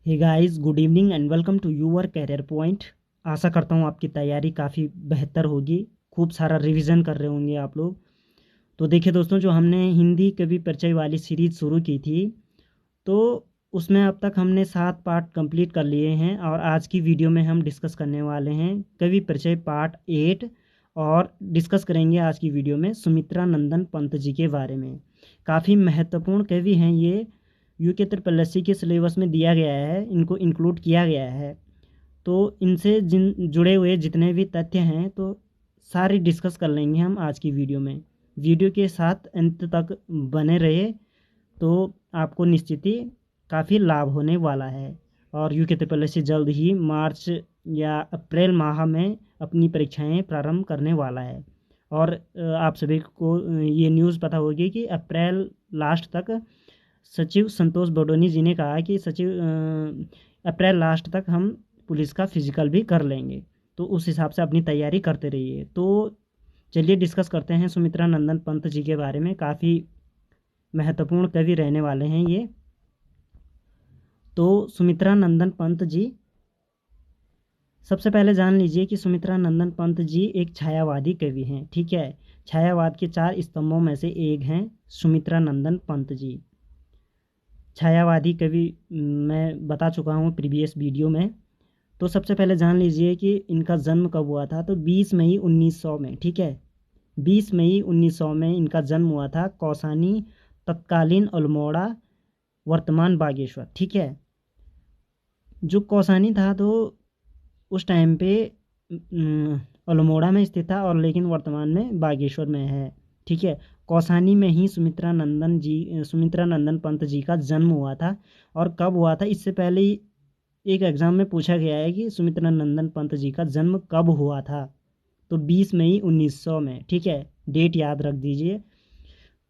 Hey guys, good evening and welcome to your Career Point. आशा करता हूँ आपकी तैयारी काफ़ी बेहतर होगी। खूब सारा रिवीजन कर रहे होंगे आप लोग। तो देखिए दोस्तों, जो हमने हिंदी कवि परिचय वाली सीरीज शुरू की थी, तो उसमें अब तक हमने 7 पार्ट कंप्लीट कर लिए हैं और आज की वीडियो में हम डिस्कस करने वाले हैं कवि परिचय पार्ट 8। और डिस्कस करेंगे आज की वीडियो में सुमित्रा नंदन पंत जी के बारे में। काफ़ी महत्वपूर्ण कवि हैं ये। यूके ट्रिपल एस सी के सिलेबस में दिया गया है, इनको इंक्लूड किया गया है। तो इनसे जिन जुड़े हुए जितने भी तथ्य हैं तो सारे डिस्कस कर लेंगे हम आज की वीडियो में। वीडियो के साथ अंत तक बने रहे तो आपको निश्चित ही काफ़ी लाभ होने वाला है। और यूके ट्रिपल एस सी जल्द ही मार्च या अप्रैल माह में अपनी परीक्षाएं प्रारंभ करने वाला है। और आप सभी को ये न्यूज़ पता होगी कि अप्रैल लास्ट तक सचिव संतोष बडोनी जी ने कहा कि अप्रैल लास्ट तक हम पुलिस का फिजिकल भी कर लेंगे। तो उस हिसाब से अपनी तैयारी करते रहिए। तो चलिए डिस्कस करते हैं सुमित्रा नंदन पंत जी के बारे में। काफ़ी महत्वपूर्ण कवि रहने वाले हैं ये। तो सुमित्रा नंदन पंत जी, सबसे पहले जान लीजिए कि सुमित्रा नंदन पंत जी एक छायावादी कवि हैं। ठीक है, छायावाद के 4 स्तंभों में से एक हैं सुमित्रा नंदन पंत जी। छायावादी कवि मैं बता चुका हूँ प्रीवियस वीडियो में। तो सबसे पहले जान लीजिए कि इनका जन्म कब हुआ था। तो 20 मई 1900 में। ठीक है, 20 मई 1900 में इनका जन्म हुआ था कौसानी, तत्कालीन अल्मोड़ा, वर्तमान बागेश्वर। ठीक है, जो कौसानी था तो उस टाइम पे अल्मोड़ा में स्थित था, और लेकिन वर्तमान में बागेश्वर में है। ठीक है, कौसानी में ही सुमित्रा नंदन पंत जी का जन्म हुआ था। और कब हुआ था, इससे पहले ही एक एग्ज़ाम में पूछा गया है कि सुमित्रा नंदन पंत जी का जन्म कब हुआ था। तो 20 मई 1900 में। ठीक है, डेट याद रख दीजिए,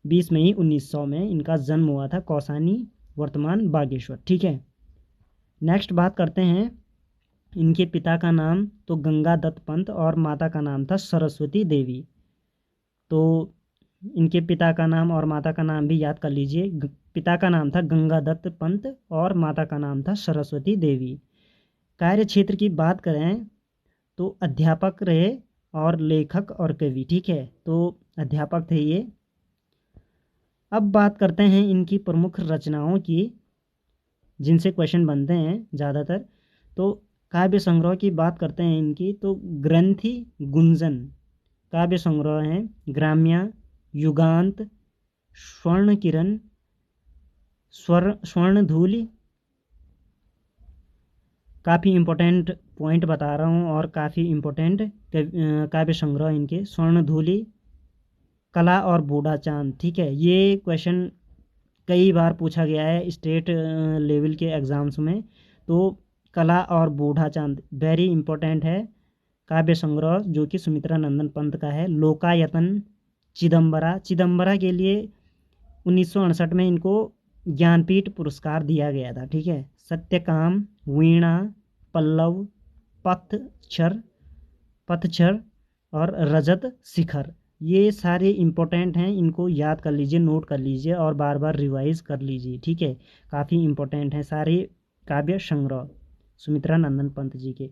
20 मई 1900 में इनका जन्म हुआ था कौसानी, वर्तमान बागेश्वर। ठीक है, नेक्स्ट बात करते हैं। इनके पिता का नाम तो गंगा दत्त पंत और माता का नाम था सरस्वती देवी। तो इनके पिता का नाम और माता का नाम भी याद कर लीजिए। पिता का नाम था गंगा दत्त पंत और माता का नाम था सरस्वती देवी। कार्य क्षेत्र की बात करें तो अध्यापक रहे और लेखक और कवि। ठीक है, तो अध्यापक थे ये। अब बात करते हैं इनकी प्रमुख रचनाओं की, जिनसे क्वेश्चन बनते हैं ज़्यादातर। तो काव्य संग्रह की बात करते हैं इनकी, तो ग्रंथि गुंजन काव्य संग्रह हैं, ग्राम्या, युगांत, स्वर्ण किरण, स्वर्णधूलि। काफ़ी इम्पोर्टेंट पॉइंट बता रहा हूँ और काफ़ी इम्पोर्टेंट काव्य संग्रह इनके स्वर्णधूलि, कला और बूढ़ा चांद। ठीक है, ये क्वेश्चन कई बार पूछा गया है स्टेट लेवल के एग्ज़ाम्स में। तो कला और बूढ़ा चांद वेरी इम्पोर्टेंट है काव्य संग्रह, जो कि सुमित्रा नंदन पंत का है। लोकायतन, चिदम्बरा के लिए 1968 में इनको ज्ञानपीठ पुरस्कार दिया गया था। ठीक है, सत्यकाम, वीणा, पल्लव, पथक्षर पथक्षर और रजत शिखर, ये सारे इम्पोर्टेंट हैं। इनको याद कर लीजिए, नोट कर लीजिए और बार बार रिवाइज कर लीजिए। ठीक है, काफ़ी इम्पोर्टेंट हैं सारे काव्य संग्रह सुमित्रा नंदन पंत जी के।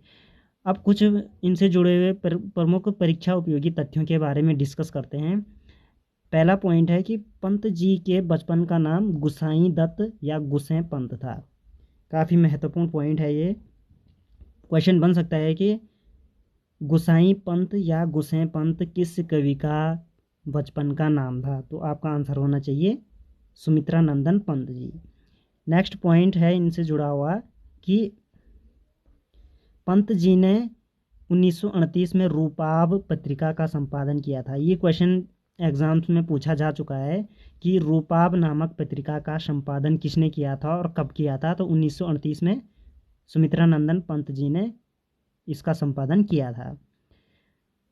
अब कुछ इनसे जुड़े हुए प्रमुख परीक्षा उपयोगी तथ्यों के बारे में डिस्कस करते हैं। पहला पॉइंट है कि पंत जी के बचपन का नाम गुसाई दत्त या गुसें पंत था। काफ़ी महत्वपूर्ण पॉइंट है ये। क्वेश्चन बन सकता है कि गुसाई पंत या गुसें पंत किस कवि का बचपन का नाम था। तो आपका आंसर होना चाहिए सुमित्रा नंदन पंत जी। नेक्स्ट पॉइंट है इनसे जुड़ा हुआ कि पंत जी ने 1938 में रूपाब पत्रिका का संपादन किया था। ये क्वेश्चन एग्जाम्स में पूछा जा चुका है कि रूपाब नामक पत्रिका का संपादन किसने किया था और कब किया था। तो 1938 में सुमित्रा नंदन पंत जी ने इसका संपादन किया था।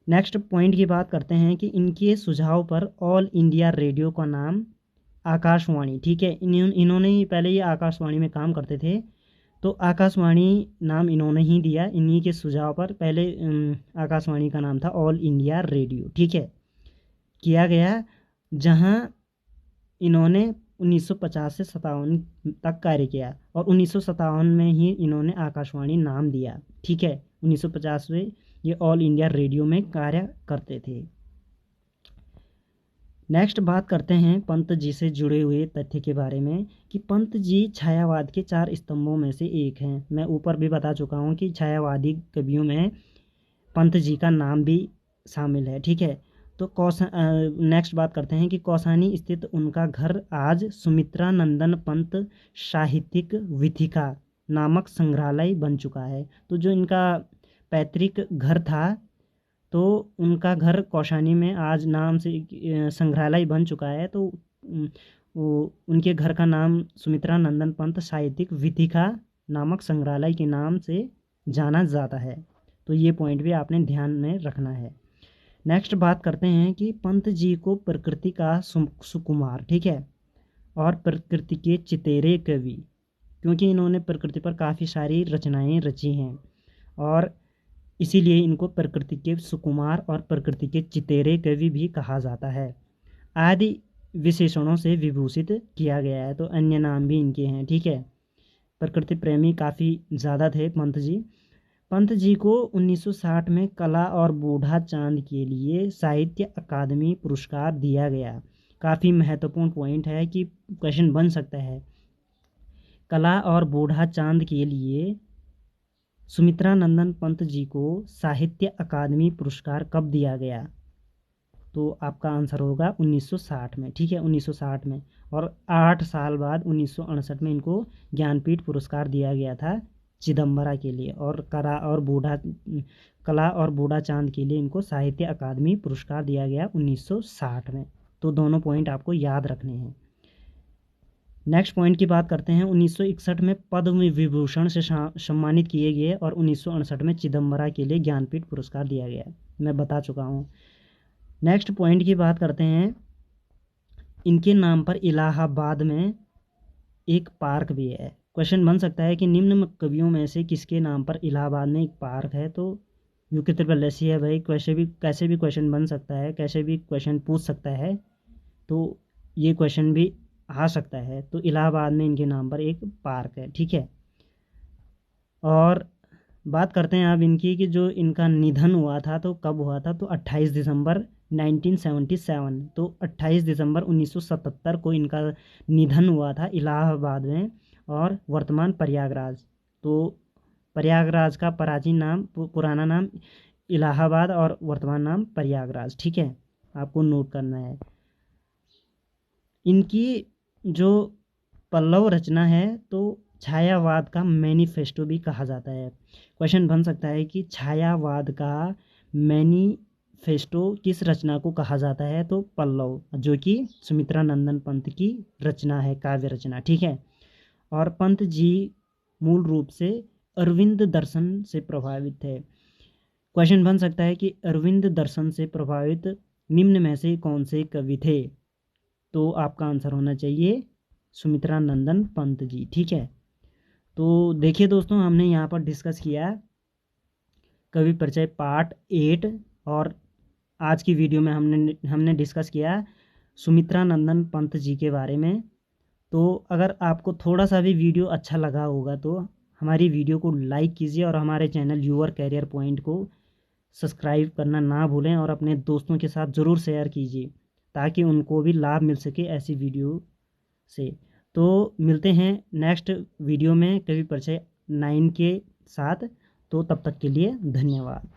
नेक्स्ट पॉइंट की बात करते हैं कि इनके सुझाव पर ऑल इंडिया रेडियो का नाम आकाशवाणी। ठीक है, इन्होंने ही पहले ये आकाशवाणी में काम करते थे, तो आकाशवाणी नाम इन्होंने ही दिया। इन्हीं के सुझाव पर पहले आकाशवाणी का नाम था ऑल इंडिया रेडियो। ठीक है, किया गया, जहां इन्होंने 1950 से 57 तक कार्य किया और 1957 में ही इन्होंने आकाशवाणी नाम दिया। ठीक है, 1950 में ये ऑल इंडिया रेडियो में कार्य करते थे। नेक्स्ट बात करते हैं पंत जी से जुड़े हुए तथ्य के बारे में कि पंत जी छायावाद के 4 स्तंभों में से एक हैं। मैं ऊपर भी बता चुका हूँ कि छायावादी कवियों में पंत जी का नाम भी शामिल है। ठीक है, तो नेक्स्ट बात करते हैं कि कौसानी स्थित उनका घर आज सुमित्रा नंदन पंत साहित्यिक विथिका नामक संग्रहालय बन चुका है। तो जो इनका पैतृक घर था, तो उनका घर कौशानी में आज नाम से संग्रहालय बन चुका है। तो उनके घर का नाम सुमित्रा नंदन पंत साहित्यिक विथिका नामक संग्रहालय के नाम से जाना जाता है। तो ये पॉइंट भी आपने ध्यान में रखना है। नेक्स्ट बात करते हैं कि पंत जी को प्रकृति का सुकुमार, ठीक है, और प्रकृति के चितेरे कवि, क्योंकि इन्होंने प्रकृति पर काफ़ी सारी रचनाएं रची हैं और इसीलिए इनको प्रकृति के सुकुमार और प्रकृति के चितेरे कवि भी कहा जाता है। आदि विशेषणों से विभूषित किया गया है, तो अन्य नाम भी इनके हैं। ठीक है, प्रकृति प्रेमी काफ़ी ज़्यादा थे पंत जी। पंत जी को 1960 में कला और बूढ़ा चांद के लिए साहित्य अकादमी पुरस्कार दिया गया। काफ़ी महत्वपूर्ण पॉइंट है कि क्वेश्चन बन सकता है, कला और बूढ़ा चांद के लिए सुमित्रा नंदन पंत जी को साहित्य अकादमी पुरस्कार कब दिया गया? तो आपका आंसर होगा 1960 में। ठीक है, 1960 में। और 8 साल बाद 1968 में इनको ज्ञानपीठ पुरस्कार दिया गया था चिदम्बरा के लिए, और कला और बूढ़ा चांद के लिए इनको साहित्य अकादमी पुरस्कार दिया गया 1960 में। तो दोनों पॉइंट आपको याद रखने हैं। नेक्स्ट पॉइंट की बात करते हैं। 1961 में पद्म विभूषण से सम्मानित किए गए और 1968 में चिदम्बरा के लिए ज्ञानपीठ पुरस्कार दिया गया, मैं बता चुका हूँ। नेक्स्ट पॉइंट की बात करते हैं, इनके नाम पर इलाहाबाद में एक पार्क भी है। क्वेश्चन बन सकता है कि निम्न कवियों में से किसके नाम पर इलाहाबाद में एक पार्क है? तो यूके त्रिपल है भाई, कैसे भी क्वेश्चन बन सकता है, कैसे भी क्वेश्चन पूछ सकता है, तो ये क्वेश्चन भी आ सकता है। तो इलाहाबाद में इनके नाम पर एक पार्क है। ठीक है, और बात करते हैं अब इनकी कि जो इनका निधन हुआ था तो कब हुआ था? तो 28 दिसंबर 1977, तो 28 दिसंबर 1977 को इनका निधन हुआ था इलाहाबाद में, और वर्तमान प्रयागराज। तो प्रयागराज का प्राचीन नाम, पुराना नाम इलाहाबाद और वर्तमान नाम प्रयागराज। ठीक है, आपको नोट करना है। इनकी जो पल्लव रचना है तो छायावाद का मैनिफेस्टो भी कहा जाता है। क्वेश्चन बन सकता है कि छायावाद का मैनिफेस्टो किस रचना को कहा जाता है? तो पल्लव, जो कि सुमित्रा नंदन पंत की रचना है, काव्य रचना। ठीक है, और पंत जी मूल रूप से अरविंद दर्शन से प्रभावित थे। क्वेश्चन बन सकता है कि अरविंद दर्शन से प्रभावित निम्न में से कौन से कवि थे? तो आपका आंसर होना चाहिए सुमित्रा नंदन पंत जी। ठीक है, तो देखिए दोस्तों, हमने यहाँ पर डिस्कस किया कवि परिचय पार्ट 8, और आज की वीडियो में हमने डिस्कस किया सुमित्रा नंदन पंत जी के बारे में। तो अगर आपको थोड़ा सा भी वीडियो अच्छा लगा होगा तो हमारी वीडियो को लाइक कीजिए और हमारे चैनल यूअर कैरियर पॉइंट को सब्सक्राइब करना ना भूलें, और अपने दोस्तों के साथ ज़रूर शेयर कीजिए ताकि उनको भी लाभ मिल सके ऐसी वीडियो से। तो मिलते हैं नेक्स्ट वीडियो में कवि परिचय 9 के साथ। तो तब तक के लिए धन्यवाद।